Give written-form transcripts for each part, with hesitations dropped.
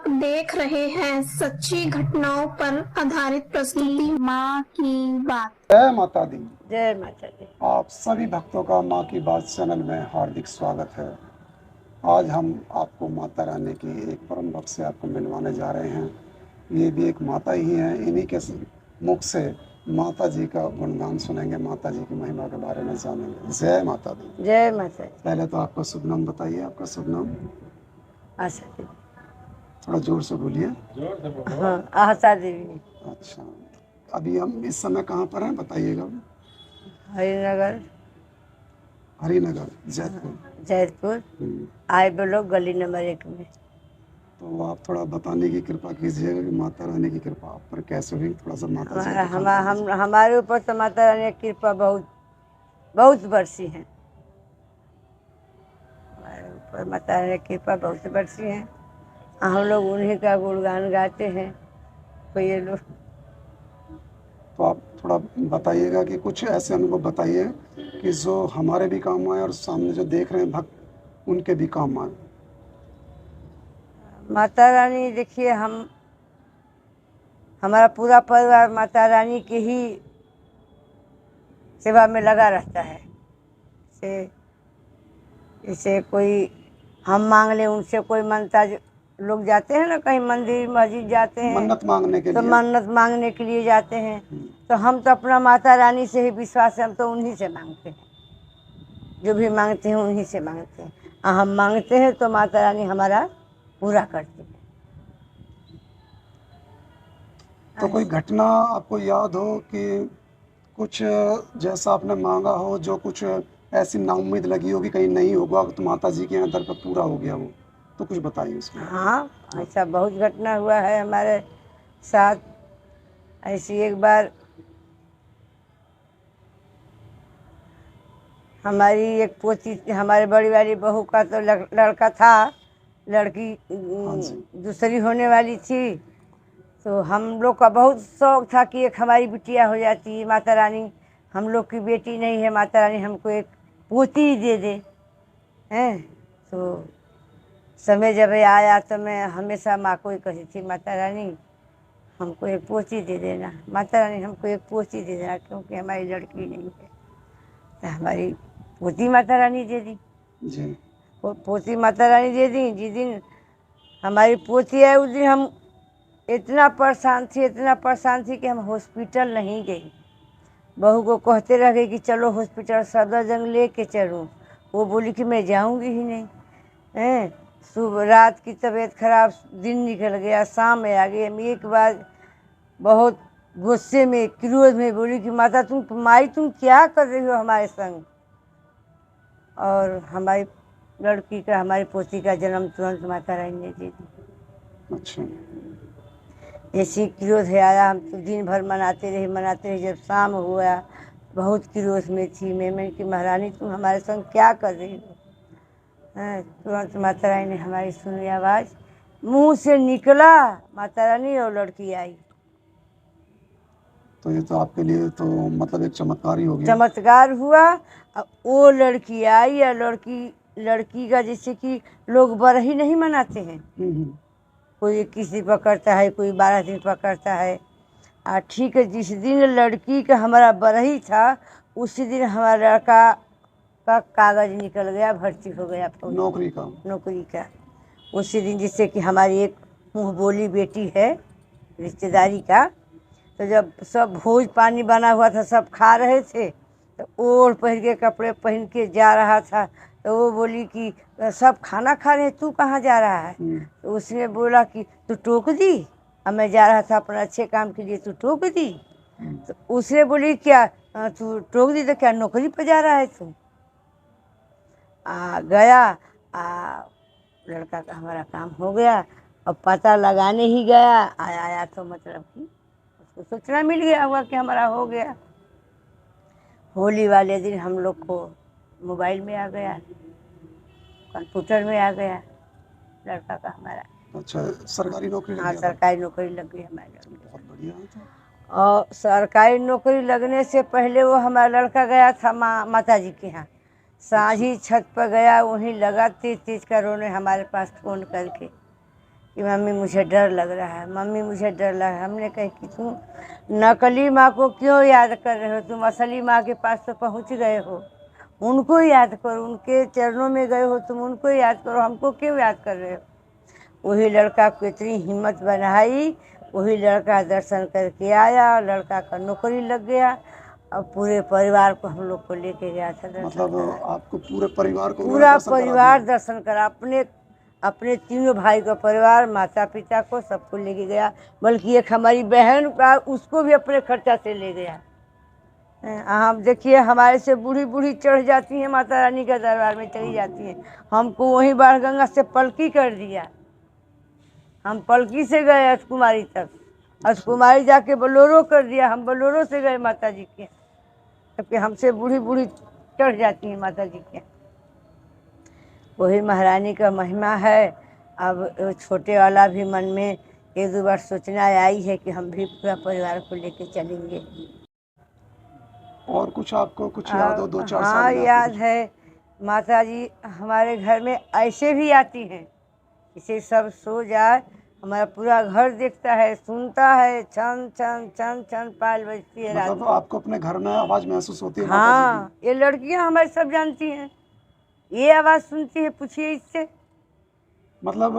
आप देख रहे हैं सच्ची घटनाओं पर आधारित प्रस्तुति माँ की बात। जय माता दी। जय माता दी। आप सभी भक्तों का माँ की बात चैनल में हार्दिक स्वागत है। आज हम आपको माता रानी की एक परम भक्त से आपको मिलवाने जा रहे हैं। ये भी एक माता ही हैं। इन्हीं के मुख से माता जी का गुणगान सुनेंगे, माता जी की महिमा के बारे में जानेंगे। जय माता दी। जय माता दी। पहले तो आपका शुभ नाम बताइए। आपका शुभ नाम? आशा देवी। थोड़ा जोर से बोलिए। हाँ, आशा देवी। अच्छा, अभी हम इस समय कहाँ पर हैं बताइएगा? हरिनगर, हरिनगर, जयपुर। जयपुर। आए ब्लॉक गली नंबर 1 में। तो आप थोड़ा बताने की कृपा कीजिएगा कि माता रानी की कृपा आप पर कैसे हुई। थोड़ा सा माता जी हमारे ऊपर तो माता रानी की कृपा बहुत बहुत बरसी है। हमारे ऊपर माता रानी की कृपा बहुत बरसी है। हम लोग उन्हीं का गुणगान गाते हैं। तो ये लोग तो आप थोड़ा बताइएगा कि कुछ ऐसे अनुभव बताइए कि जो हमारे भी काम आए और सामने जो देख रहे हैं भक्त उनके भी काम आए। माता रानी, देखिए, हमारा पूरा परिवार माता रानी की ही सेवा में लगा रहता है। जैसे कोई हम मांग ले उनसे, कोई मानता, लोग जाते हैं ना कहीं मंदिर मस्जिद जाते हैं मन्नत मांगने के तो लिए। मन्नत मांगने के लिए जाते हैं। तो हम तो अपना माता रानी से ही विश्वास है, हम तो उन्हीं से मांगते हैं। जो भी मांगते हैं उन्हीं से मांगते हैं। हम मांगते हैं तो माता रानी हमारा पूरा करती है। तो कोई घटना आपको याद हो कि कुछ जैसा आपने मांगा हो, जो कुछ ऐसी नाउम्मीद लगी हो कि कहीं नहीं होगा तो माता जी के यहाँ दर पर पूरा हो गया हो, तो कुछ बताइए उसमें। हाँ, ऐसा बहुत घटना हुआ है हमारे साथ। ऐसी एक बार हमारी एक पोती, हमारे बड़ी वाली बहू का तो लड़का था, लड़की दूसरी होने वाली थी। तो हम लोग का बहुत शौक था कि एक हमारी बिटिया हो जाती है। माता रानी, हम लोग की बेटी नहीं है, माता रानी हमको एक पोती ही दे दे हैं। तो समय जब आया तो मैं हमेशा माँ को ही कही थी, माता रानी हमको एक पोती दे देना, माता रानी हमको एक पोती दे देना, क्योंकि हमारी लड़की नहीं है। तो हमारी पोती माता रानी दे दी जी। पोती माता रानी दे दी। जिस दिन हमारी पोती आई उस दिन हम इतना परेशान थी कि हम हॉस्पिटल नहीं गई। बहू को कहते रह गई कि चलो हॉस्पिटल सफदरजंग लेके चलूँ। वो बोली कि मैं जाऊंगी ही नहीं। सुबह रात की तबीयत खराब, दिन निकल गया, शाम में आ गई। हम एक बार बहुत गुस्से में, क्रोध में बोली कि माता तुम क्या कर रही हो हमारे संग। और हमारी लड़की का, हमारी पोती का जन्म तुरंत माता रानी ने दे दी। अच्छा। ऐसी क्रोध है आया, हम तो दिन भर मनाते रहे। जब शाम हुआ बहुत क्रोध में थी मैंने कि महारानी तुम हमारे संग क्या कर रही हो। तुरंत माता रानी ने हमारी सुनी आवाज़, मुंह से निकला माता रानी और लड़की आई। तो ये तो आपके लिए तो मतलब एक चमत्कार ही हो गया। चमत्कार हुआ। अब वो लड़की आई और लड़की का जैसे कि लोग बरही नहीं मनाते हैं, कोई 21 दिन पकड़ता है, कोई 12 दिन पकड़ता है। ठीक है, जिस दिन लड़की का हमारा बरही था उसी दिन हमारा लड़का का कागज निकल गया, भर्ती हो गया नौकरी का। उसी दिन, जिससे कि हमारी एक मुँह बोली बेटी है रिश्तेदारी का। तो जब सब भोज पानी बना हुआ था, सब खा रहे थे, तो ओढ़ पहन के कपड़े पहन के जा रहा था। तो वो बोली कि सब खाना खा रहे, तू कहाँ जा रहा है। तो उसने बोला कि तू टोक दी, अब मैं जा रहा था अपना अच्छे काम के लिए, तू टोक दी। तो उसने बोली क्या तू टोक दी तो क्या नौकरी पर जा रहा है तू। गया लड़का का हमारा काम हो गया। अब पता लगाने ही गया, आया तो मतलब कि उसको सूचना मिल गया होगा कि हमारा हो गया। होली वाले दिन हम लोग को मोबाइल में आ गया, कंप्यूटर में आ गया लड़का का हमारा। अच्छा, सरकारी नौकरी लग हाँ, गया। सरकारी नौकरी लग गई हमारे लड़के। बहुत बढ़िया है। तो और सरकारी नौकरी लगने से पहले वो हमारा लड़का गया था माता जी के यहाँ। साँझी छत पर गया, वहीं लगा तेज तेज का रोने हमारे पास फ़ोन करके कि मम्मी मुझे डर लग रहा है, मम्मी मुझे डर लग रहा है। हमने कहा कि तुम नकली माँ को क्यों याद कर रहे हो, तुम असली माँ के पास तो पहुँच गए हो, उनको याद करो, उनके चरणों में गए हो, तुम उनको याद करो, हमको क्यों याद कर रहे हो। वही लड़का को इतनी हिम्मत बनाई, वही लड़का दर्शन करके आया, लड़का का नौकरी लग गया और पूरे परिवार को हम लोग को लेके गया था दर्शन मतलब कराने। आपको पूरे परिवार को उन्होंने पूरा दर्शन करा परिवार दिया? दर्शन करा, अपने अपने तीनों भाई का परिवार, माता पिता को सबको लेके गया, बल्कि एक हमारी बहन का उसको भी अपने खर्चा से ले गया। हम देखिए हमारे से बूढ़ी बूढ़ी चढ़ जाती हैं माता रानी के दरबार में चली जाती हैं, हमको वहीं बाणगंगा से पलकी कर दिया, हम पलकी से गए अष्टकुमारी तक, अष्टकुमारी जाके बोलोरो कर दिया, हम बोलोरो से गए माता जी के, जबकि हमसे बूढ़ी बूढ़ी चढ़ जाती हैं माता जी के। वही महारानी का महिमा है। अब छोटे वाला भी मन में एक दो बार सोचना आई है कि हम भी पूरा परिवार को लेके चलेंगे। और कुछ आपको कुछ याद हो 2-4 हाँ साल में? याद है, माता जी हमारे घर में ऐसे भी आती हैं, इसे सब सो जाए हमारा पूरा घर देखता है, सुनता है, छन छन छन छन पायल बजती है रात मतलब को। आपको अपने घर में आवाज महसूस होती है माता जी हाँ, ये लड़कियां हमारे सब जानती हैं, ये आवाज़ सुनती है, पूछिए इससे। की? मतलब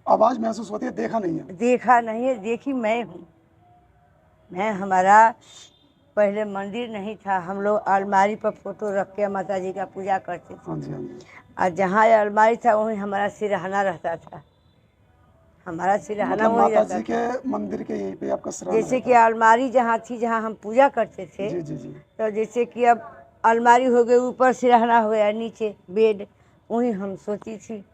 आवाज महसूस होती है, देखा नहीं है? देखा नहीं है, देखी मैं हूँ। मैं हमारा पहले मंदिर नहीं था, हम लोग अलमारी पर फोटो रख के माता जी का पूजा करते थे, हाँ जी, हाँ जी। और जहाँ ये अलमारी था वहीं हमारा सिरहाना रहता था, हमारा सिरहाना मतलब वहीं माता रहता जी था। के मंदिर के यहीं पे आपका सिरहाना जैसे कि रहता अलमारी जहाँ थी, जहाँ हम पूजा करते थे, है? जी जी जी। तो जैसे कि अब अलमारी हो गई, ऊपर सिरहाना हो गया, नीचे बेड, वहीं हम सोती थी।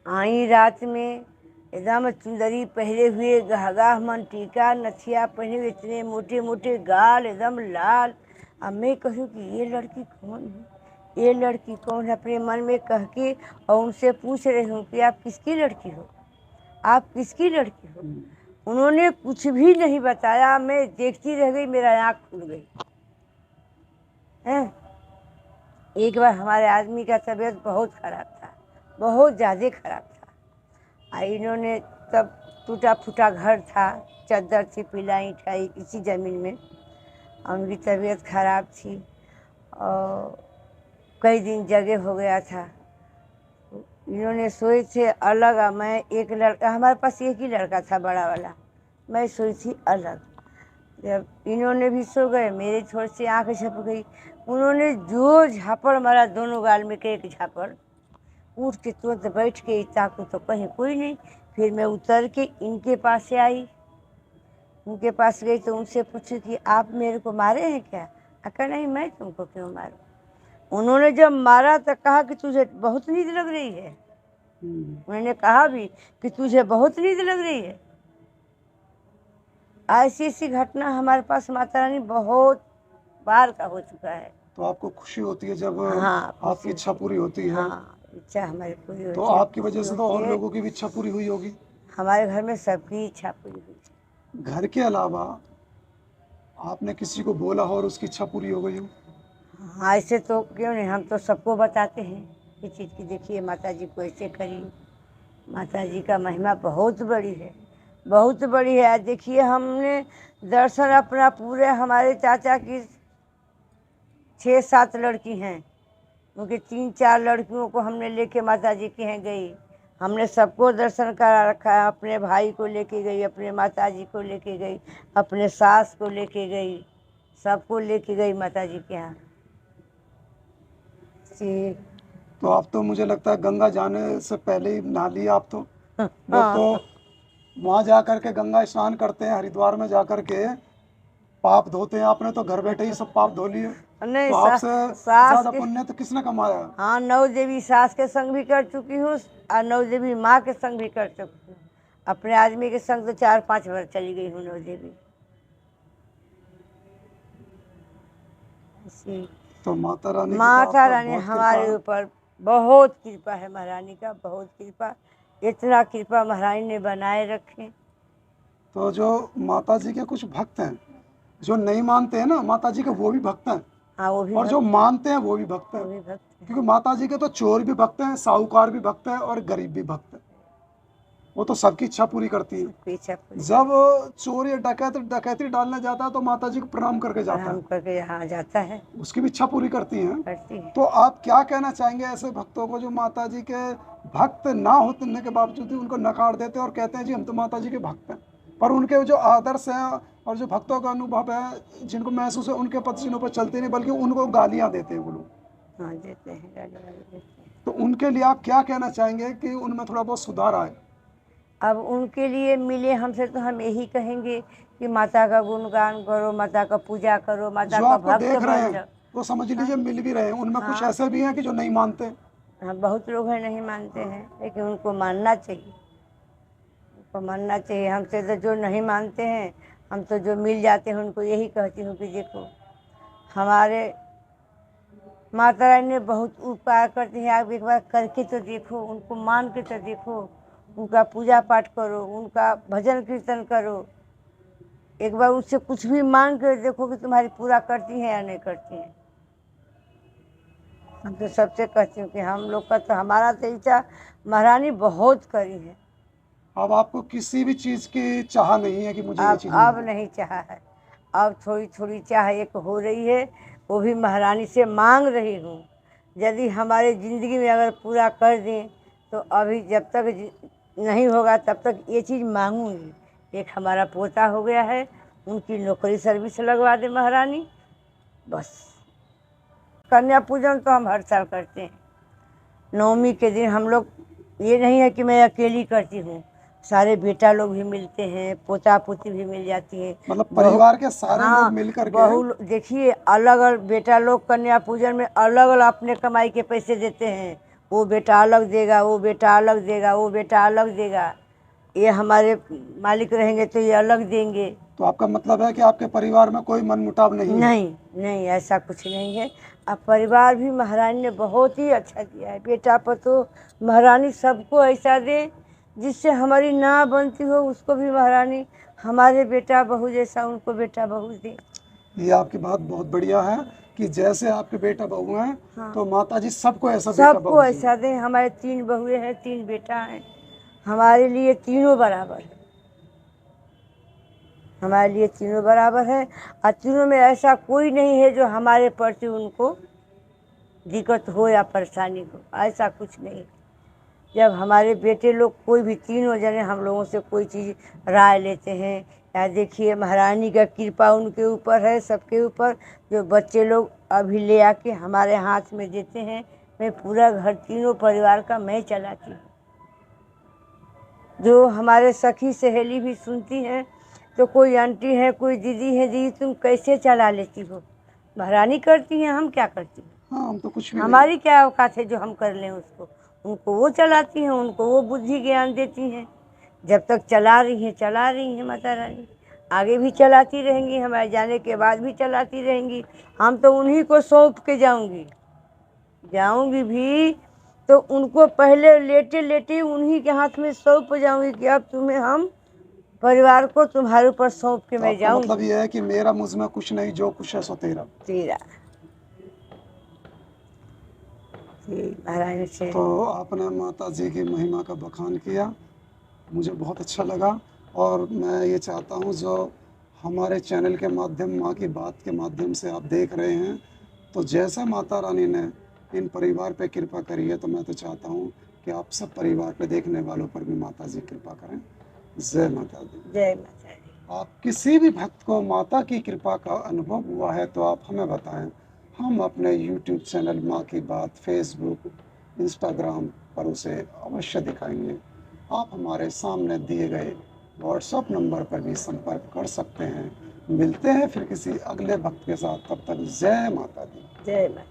आई रात में एकदम चुंदरी पहने हुए, गहगा मन टीका नथिया पहने हुए, इतने मोटे मोटे गाल, एकदम लाल। अब मैं कहूँ कि ये लड़की कौन है, ये लड़की कौन है, अपने मन में कह के और उनसे पूछ रही हूँ कि आप किसकी लड़की हो, आप किसकी लड़की हो। उन्होंने कुछ भी नहीं बताया, मैं देखती रह गई, मेरा आँख खुल गई है। एक बार हमारे आदमी का तबीयत बहुत ख़राब था, बहुत ज़्यादा ख़राब था, इन्होंने तब टूटा फूटा घर था, चादर थी, पिलाई ठाई इसी ज़मीन में, उनकी तबीयत ख़राब थी और कई दिन जगह हो गया था। इन्होंने सोए थे अलग, मैं एक लड़का, हमारे पास एक ही लड़का था बड़ा वाला, मैं सोई थी अलग। जब इन्होंने भी सो गए, मेरी थोड़ी सी आँख झप गई, उन्होंने जो झापड़ मारा दोनों गाल में के एक झापड़, उठ के तुरंत बैठ के ताकू तो कहीं कोई नहीं। फिर मैं उतर के इनके पास से आई, उनके पास गई तो उनसे पूछी कि आप मेरे को मारे हैं क्या। कहा नहीं, मैं तुमको क्यों मारूं। उन्होंने जब मारा तो कहा कि तुझे बहुत नींद लग रही है, उन्होंने कहा भी कि तुझे बहुत नींद लग रही है। ऐसी ऐसी घटना हमारे पास माता रानी बहुत बार का हो चुका है। तो आपको खुशी होती है जब हाँ, आपकी इच्छा पूरी होती है? हाँ, इच्छा हमारी पूरी होती तो है, आपकी वजह से तो होती और है। लोगों की भी इच्छा पूरी हुई होगी? हमारे घर में सबकी इच्छा पूरी हुई है। घर के अलावा आपने किसी को बोला हो और उसकी इच्छा पूरी हो गई हो? हाँ, ऐसे तो क्यों नहीं, हम तो सबको बताते हैं ये चीज़ की, देखिए माता जी को ऐसे करी। माता जी का महिमा बहुत बड़ी है, बहुत बड़ी है। देखिए हमने दर्शन अपना पूरे, हमारे चाचा की 6-7 लड़की हैं, उनकी 3-4 लड़कियों को हमने लेके माता जी के यहाँ गई, हमने सबको दर्शन करा रखा है। अपने भाई को लेके गई, अपने माता जी को लेके गई, अपने सास को लेके गई, सबको लेके गई माता जी के यहाँ। जी तो आप तो मुझे लगता है गंगा जाने से पहले ही नहा लिया आप तो। लोग तो वहाँ जा कर के गंगा स्नान करते हैं, हरिद्वार में जा कर के पाप धोते हैं, आपने तो घर बैठे ही सब पाप धो लिए। नहीं, तो आपसे सास ज्यादा के, पुण्य तो किसने कमाया? हाँ, 9 देवी सास के संग भी कर चुकी हूँ और 9 देवी माँ के संग भी कर चुकी हूँ। अपने आदमी के संग तो 4-5 बार चली गई हूँ 9 देवी। तो माता रानी माता रानी हमारे ऊपर बहुत कृपा है, महारानी का बहुत कृपा, इतना कृपा महारानी ने बनाए रखे। तो जो माता जी के कुछ भक्त हैं जो नहीं मानते हैं ना माता जी के, वो भी भक्त हैं। हाँ, वो भी और जो मानते हैं वो भी भक्त वो भी हैं। भक्त हैं। क्योंकि माता जी के तो चोर भी भक्त हैं, साहूकार भी भक्त हैं और गरीब भी भक्त हैं। वो तो सबकी इच्छा पूरी करती है। पीछा जब चोर या डकैती डालने जाता है तो माता जी को प्रणाम करके जाता प्रणाम है, करके यहाँ जाता है, उसकी भी इच्छा पूरी करती हैं। करती है। तो आप क्या कहना चाहेंगे ऐसे भक्तों को जो माता जी के भक्त ना होने के बावजूद भी उनको नकार देते हैं और कहते हैं जी हम तो माता जी के भक्त हैं, पर उनके जो आदर्श हैं और जो भक्तों का अनुभव है जिनको महसूस है उनके पद पर चलते नहीं बल्कि उनको गालियाँ देते हैं वो लोग, हाँ देते हैं, गाली देते हैं। तो उनके लिए आप क्या कहना चाहेंगे कि उनमें थोड़ा बहुत सुधार आए? अब उनके लिए मिले हमसे तो हम यही कहेंगे कि माता का गुणगान करो, माता का पूजा करो, माता जो का आपको भक्त देख रहे बन हैं जाओ। वो समझ लीजिए मिल भी रहे हैं, उनमें कुछ हाँ। ऐसे भी हैं कि जो नहीं मानते। हाँ, बहुत लोग हैं नहीं मानते हैं, लेकिन उनको मानना चाहिए, उनको मानना चाहिए। हमसे तो जो नहीं मानते हैं, हम तो जो मिल जाते हैं उनको यही कहती हूँ कि देखो हमारे माता रानी ने बहुत उपकार करती हैं, आप एक बार करके तो देखो, उनको मान के तो देखो, उनका पूजा पाठ करो, उनका भजन कीर्तन करो, एक बार उससे कुछ भी मांग कर देखो कि तुम्हारी पूरा करती हैं या नहीं करती हैं। हम तो सबसे कहती हूँ कि हम लोग का तो हमारा तो इच्छा महारानी बहुत करी है। अब आपको किसी भी चीज़ की चाह नहीं है कि मुझे ये चीज़ अब मिले? नहीं चाहा है, अब थोड़ी थोड़ी चाह एक हो रही है, वो भी महारानी से मांग रही हूँ। यदि हमारे ज़िंदगी में अगर पूरा कर दें तो अभी जब तक नहीं होगा तब तक ये चीज़ मांगूंगी। एक हमारा पोता हो गया है, उनकी नौकरी सर्विस लगवा दे महारानी, बस। कन्या पूजन तो हम हर साल करते हैं। नवमी के दिन हम लोग, ये नहीं है कि मैं अकेली करती हूँ, सारे बेटा लोग भी मिलते हैं, पोता पोती भी मिल जाती है, मतलब परिवार के सारे हाँ, लोग मिलकर के। बहू देखिए अलग अलग बेटा लोग कन्या पूजन में अलग अलग अपने कमाई के पैसे देते हैं, वो बेटा अलग देगा, वो बेटा अलग देगा, वो बेटा अलग देगा, ये हमारे मालिक रहेंगे तो ये अलग देंगे। तो आपका मतलब है कि आपके परिवार में कोई मनमुटाव नहीं है? नहीं नहीं, ऐसा कुछ नहीं है। अब परिवार भी महारानी ने बहुत ही अच्छा दिया है, बेटा पतो महारानी सबको ऐसा दे जिससे हमारी ना बनती हो, उसको भी महारानी हमारे बेटा बहू जैसा उनको बेटा बहू दे। ये आपकी बात बहुत बढ़िया है कि जैसे आपके बेटा बहू हैं, हाँ। तो माता जी सबको ऐसा बेटा सबको बहू दें। ऐसा दे। हमारे 3 बहुएं हैं, 3 बेटा हैं, हमारे लिए तीनों बराबर है, हमारे लिए तीनों बराबर है। और तीनों में ऐसा कोई नहीं है जो हमारे प्रति उनको दिक्कत हो या परेशानी हो, ऐसा कुछ नहीं। जब हमारे बेटे लोग कोई भी तीनों जने हम लोगों से कोई चीज़ राय लेते हैं, या देखिए महारानी का कृपा उनके ऊपर है, सबके ऊपर, जो बच्चे लोग अभी ले आके हमारे हाथ में देते हैं, मैं पूरा घर तीनों परिवार का मैं चलाती हूँ। जो हमारे सखी सहेली भी सुनती हैं, तो कोई आंटी है, कोई दीदी है, दीदी तुम कैसे चला लेती हो? महारानी करती हैं, हम क्या करती हैं? हाँ, हम तो कुछ भी नहीं। हमारी क्या औकात है जो हम कर लें उसको? उनको वो चलाती हैं, उनको वो बुद्धि ज्ञान देती हैं। जब तक चला रही हैं माता रानी, आगे भी चलाती रहेंगी, हमारे जाने के बाद भी चलाती रहेंगी। हम तो उन्हीं को सौंप के जाऊंगी भी तो उनको पहले लेटे लेटे उन्हीं के हाथ में सौंप जाऊंगी कि अब तुम्हें हम परिवार को तुम्हारे ऊपर सौंप के तो मैं आपका जाऊंगी। मतलब ये है कि मेरा मुझ में कुछ नहीं, जो कुछ है सो तेरा। तेरा महारानी से। तो आपने माता जी की महिमा का बखान किया, मुझे बहुत अच्छा लगा। और मैं ये चाहता हूँ जो हमारे चैनल के माध्यम, माँ की बात के माध्यम से आप देख रहे हैं, तो जैसा माता रानी ने इन परिवार पे कृपा करी है, तो मैं तो चाहता हूँ कि आप सब परिवार पे देखने वालों पर भी माता जी कृपा करें। जय माता दी। जय माता दी। आप किसी भी भक्त को माता की कृपा का अनुभव हुआ है तो आप हमें बताएं, हम अपने YouTube चैनल माँ की बात, फेसबुक, इंस्टाग्राम पर उसे अवश्य दिखाएंगे। आप हमारे सामने दिए गए व्हाट्सएप नंबर पर भी संपर्क कर सकते हैं। मिलते हैं फिर किसी अगले भक्त के साथ, तब तक जय माता दी। जय माता।